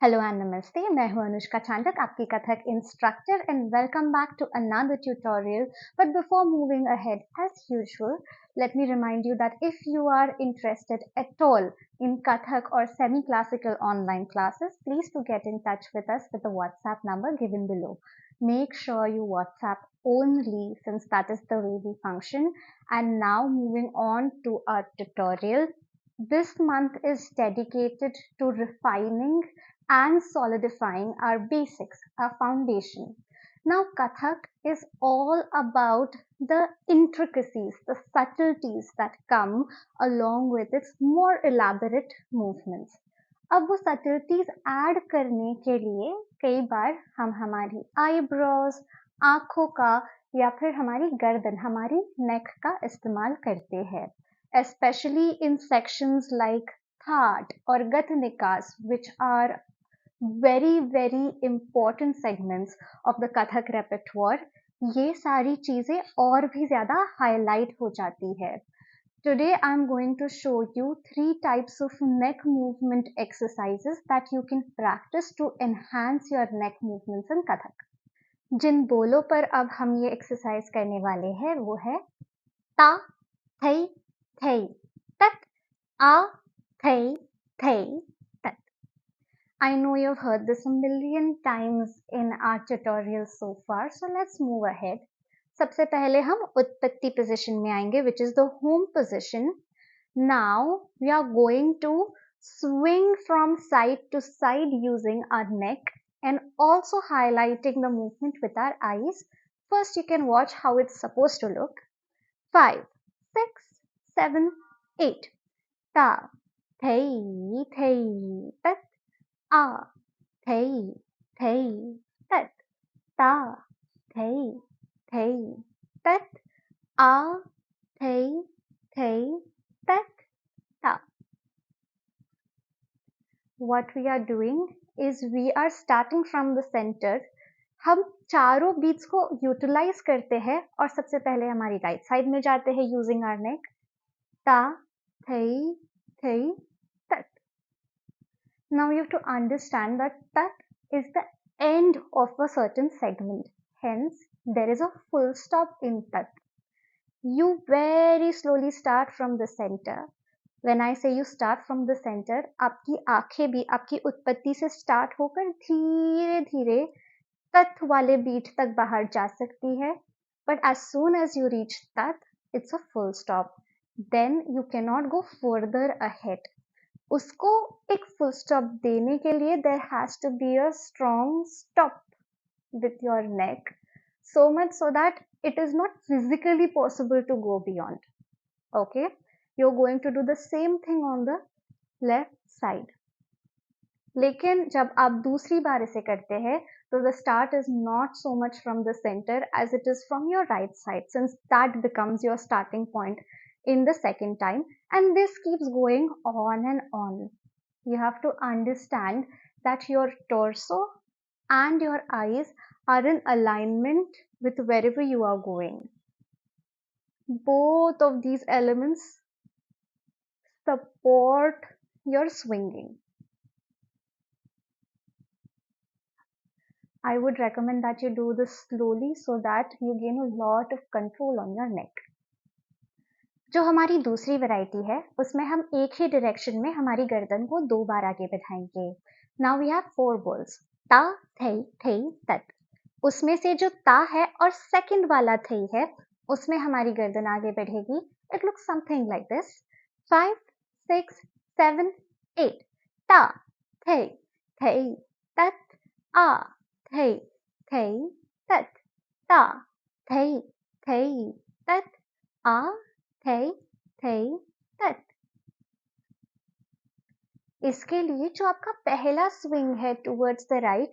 Hello and नमस्ते, मैं हूं अनुष्का चांडक, आपकी Kathak instructor and welcome back to another tutorial. But before moving ahead, as usual, let me remind you that if you are interested at all in Kathak or semi-classical online classes, please do get in touch with us with the WhatsApp number given below. Make sure you WhatsApp only since that is the way we function. And now moving on to our tutorial. This month is dedicated to refining and solidifying our basics, our foundation. Now, Kathak is all about the intricacies, the subtleties that come along with its more elaborate movements. अब वो subtleties add करने के लिए कई बार हम हमारी eyebrows, आँखों का या फिर हमारी गर्दन, हमारी neck का इस्तेमाल करते हैं, especially in sections like Thaat or Gatnikas, which are very important segments of the Kathak repertoire. ये सारी चीजें और भी ज्यादा highlight हो जाती है. Today I'm going to show you 3 types of neck movement exercises that you can practice to enhance your neck movements in Kathak. जिन बोलों पर अब हम ये एक्सरसाइज करने वाले हैं वो है ता, थई, थई, तत, आ, थई, थई, tat. I know you've heard this a million times in our tutorial so far, so let's move ahead. सबसे पहले हम उत्पत्ति position में आएंगे, which is the home position. Now we are going to swing from side to side using our neck and also highlighting the movement with our eyes. First, you can watch how it's supposed to look. 5, 6, 7, 8. Ta, thei, thei, tat. A, thei, thei, tat. Ta, thei, thei, tat. A, thei, thei, tat, ta. What we are doing is we are starting from the center. हम चारों beats को utilise करते हैं और सबसे पहले हमारी right side में जाते हैं यूजिंग आवर नेक. ता, थई, थई, tat. Now you have to understand that tat is the end of a certain segment. Hence, there is a full stop in tat. You very slowly start from the center. When I say you start from the center, आपकी आंखें भी आपकी उत्पत्ति से start होकर धीरे धीरे tat वाले beat तक बाहर जा सकती है. But as soon as you reach tat, it's a full stop. Then you cannot go further ahead. उसको एक full stop देने के लिए there has to be a strong stop with your neck, so much so that it is not physically possible to go beyond. Okay, you're going to do the same thing on the left side. लेकिन जब आप दूसरी बार इसे करते हैं तो the start is not so much from the center as it is from your right side, since that becomes your starting point in the second time, and this keeps going on and on. You have to understand that your torso and your eyes are in alignment with wherever you are going. Both of these elements support your swinging. I would recommend that you do this slowly so that you gain a lot of control on your neck. जो हमारी दूसरी variety है उसमें हम एक ही direction में हमारी गर्दन को 2 बार आगे बढ़ाएंगे. नाउ वी हैव 4 बोल्स. ता, थई, थई, तत. उसमें से जो ता है और सेकंड वाला थई है उसमें हमारी गर्दन आगे बढ़ेगी. It looks something like this. 5, 6, 7, 8. ता, थई, थई, तत. आ, थई, थई, तत. ता, थई, थई, तत. आ, थई, थई, तत. इसके लिए जो आपका पहला स्विंग है towards the right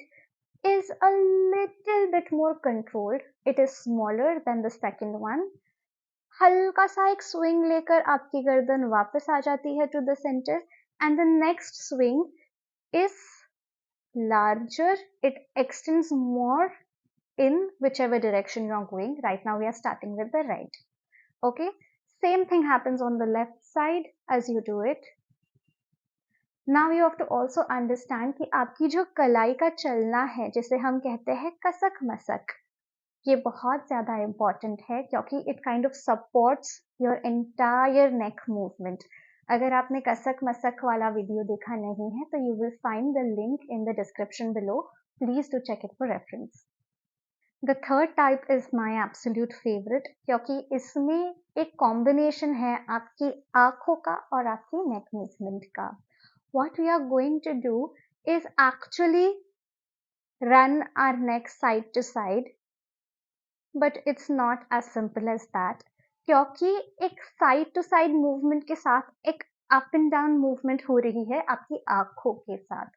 is a little bit more controlled. It is smaller than the second one. हल्का सा एक swing लेकर आपकी गर्दन वापस आ जाती है to the center, and the next swing is larger. It extends more in whichever direction you are going. Right now we are starting with the right. Okay, same thing happens on the left side as you do it. Now you have to also understand कि आपकी जो कलाई का चलना है जिसे हम कहते हैं कसक मसक, ये बहुत ज़्यादा इम्पॉर्टेंट है क्योंकि it kind of supports your entire neck movement. अगर आपने कसक मसक वाला वीडियो देखा नहीं है तो you will find the link in the description below, please to check it for reference. The third type is my absolute favourite क्योंकि इसमें एक कॉम्बिनेशन है आपकी आंखों का और आपकी नेक मूवमेंट का। What we are going to do is actually run our neck side to side, but it's not as simple as that क्योंकि एक साइड टू साइड मूवमेंट के साथ एक अप एंड डाउन मूवमेंट हो रही है आपकी आंखों के साथ।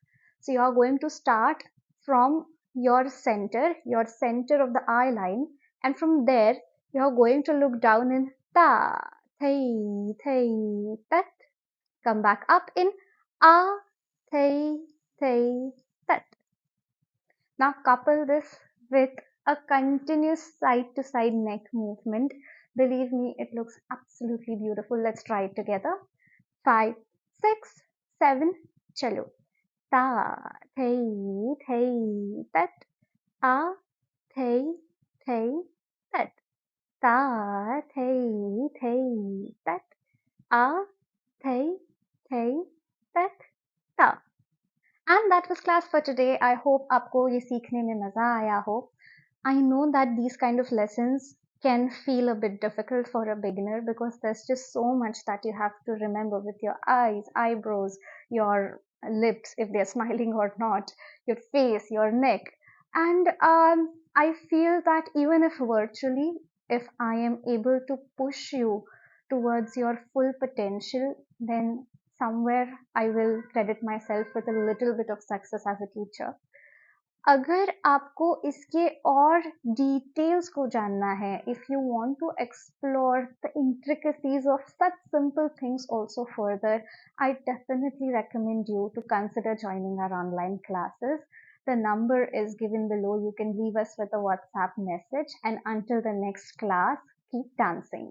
So you are going to start from your center of the eye line, and from there you are going to look down in ta thai thai tat, come back up in a thai thai tat. Now couple this with a continuous side to side neck movement. Believe me, it looks absolutely beautiful. Let's try it together. 5, 6, 7, chalo. Ta, thai, thai, tat. A, thai, thai, tat. Ta, thai, thai, tat. A, thai, thai, tat, ta. And that was class for today. I hope आपको ये सीखने में मजा आया हो. I know that these kind of lessons can feel a bit difficult for a beginner because there's just so much that you have to remember with your eyes, eyebrows, your lips, if they're smiling or not, your face, your neck. And I feel that even if virtually, if I am able to push you towards your full potential, then somewhere I will credit myself with a little bit of success as a teacher. अगर आपको इसके और details को जानना है, if you want to explore the intricacies of such simple things also further, I definitely recommend you to consider joining our online classes. The number is given below. You can leave us with a WhatsApp message, and until the next class, keep dancing.